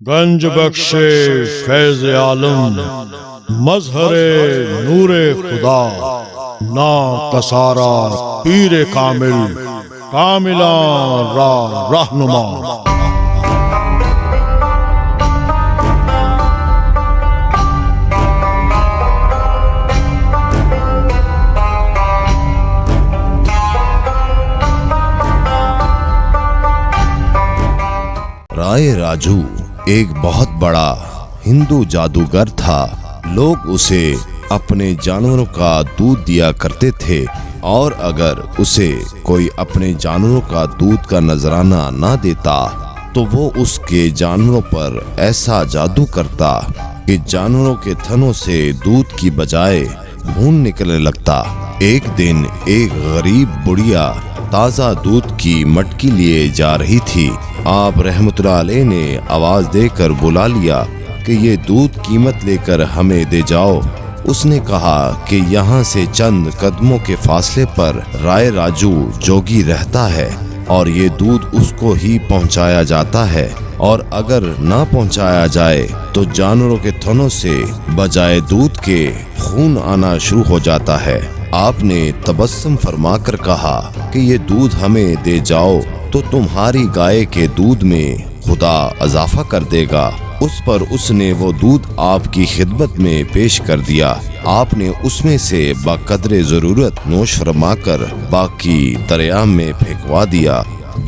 گنج بخش فیض عالم، مظہر نور خدا، نام کا سارا پیر کامل، کاملاں راہ رہنما۔ رائے راجو ایک بہت بڑا ہندو جادوگر تھا۔ لوگ اسے اپنے جانوروں کا دودھ دیا کرتے تھے، اور اگر اسے کوئی اپنے جانوروں کا دودھ کا نذرانہ نہ دیتا تو وہ اس کے جانوروں پر ایسا جادو کرتا کہ جانوروں کے تھنوں سے دودھ کی بجائے خون نکلنے لگتا۔ ایک دن ایک غریب بڑھیا تازہ دودھ کی مٹکی لیے جا رہی تھی۔ آپ رحمت اللہ علیہ نے آواز دے کر بلا لیا کہ یہ دودھ قیمت لے کر ہمیں دے جاؤ۔ اس نے کہا کہ یہاں سے چند قدموں کے فاصلے پر رائے راجو جوگی رہتا ہے، اور یہ دودھ اس کو ہی پہنچایا جاتا ہے، اور اگر نہ پہنچایا جائے تو جانوروں کے تھنوں سے بجائے دودھ کے خون آنا شروع ہو جاتا ہے۔ آپ نے تبسم فرما کر کہا کہ یہ دودھ ہمیں دے جاؤ تو تمہاری گائے کے دودھ میں خدا اضافہ کر دے گا۔ اس پر اس نے وہ دودھ آپ کی خدمت میں پیش کر دیا۔ آپ نے اس میں سے بقدر ضرورت نوش فرما کر باقی دریا میں پھینکوا دیا۔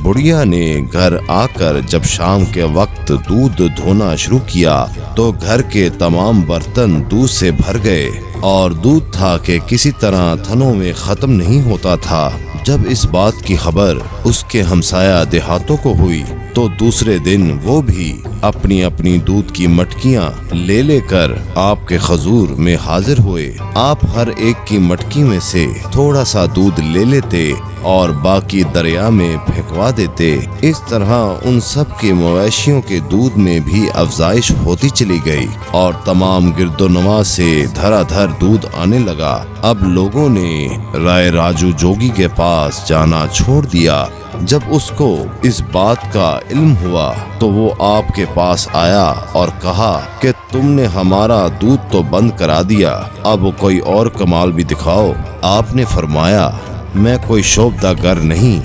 بڑھیا نے گھر آ کر جب شام کے وقت دودھ دھونا شروع کیا تو گھر کے تمام برتن دودھ سے بھر گئے، اور دودھ تھا کہ کسی طرح تھنوں میں ختم نہیں ہوتا تھا۔ جب اس بات کی خبر اس کے ہمسایہ دیہاتوں کو ہوئی تو دوسرے دن وہ بھی اپنی اپنی دودھ کی مٹکیاں لے لے کر آپ کے حضور میں حاضر ہوئے۔ آپ ہر ایک کی مٹکی میں سے تھوڑا سا دودھ لے لیتے اور باقی دریا میں پھینکوا دیتے۔ اس طرح ان سب کے مویشیوں کے دودھ میں بھی افزائش ہوتی چلی گئی، اور تمام گرد و نواح سے دھرا دھر دودھ آنے لگا۔ اب لوگوں نے رائے راجو جوگی کے پاس جانا چھوڑ دیا۔ جب اس کو اس بات کا علم ہوا تو وہ آپ کے پاس آیا اور کہا کہ تم نے ہمارا دودھ تو بند کرا دیا، اب کوئی اور کمال بھی دکھاؤ۔ آپ نے فرمایا، میں کوئی شعبدہ گر نہیں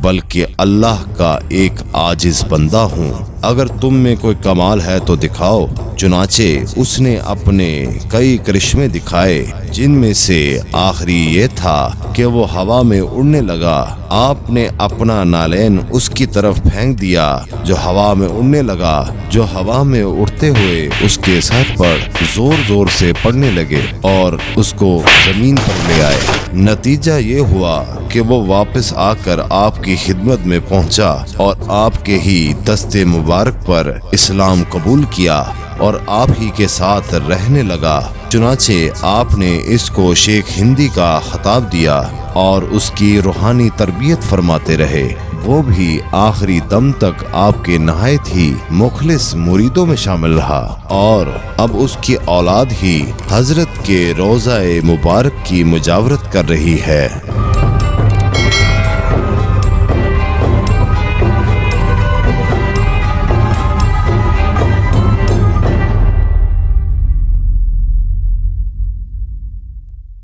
بلکہ اللہ کا ایک عاجز بندہ ہوں، اگر تم میں کوئی کمال ہے تو دکھاؤ۔ چنانچہ اس نے اپنے کئی کرشمے دکھائے، جن میں سے آخری یہ تھا کہ وہ ہوا میں اڑنے لگا۔ آپ نے اپنا نالین اس کی طرف پھینک دیا جو ہوا میں اڑنے لگا، جو ہوا میں اڑتے ہوئے اس کے سر پر زور زور سے پڑنے لگے اور اس کو زمین پر لے آئے۔ نتیجہ یہ ہوا کہ وہ واپس آ کر آپ کی خدمت میں پہنچا اور آپ کے ہی دست مبارک پر اسلام قبول کیا اور آپ ہی کے ساتھ رہنے لگا۔ چنانچہ آپ نے اس کو شیخ ہندی کا خطاب دیا اور اس کی روحانی تربیت فرماتے رہے۔ وہ بھی آخری دم تک آپ کے نہایت ہی مخلص مریدوں میں شامل رہا، اور اب اس کی اولاد ہی حضرت کے روضہ مبارک کی مجاورت کر رہی ہے۔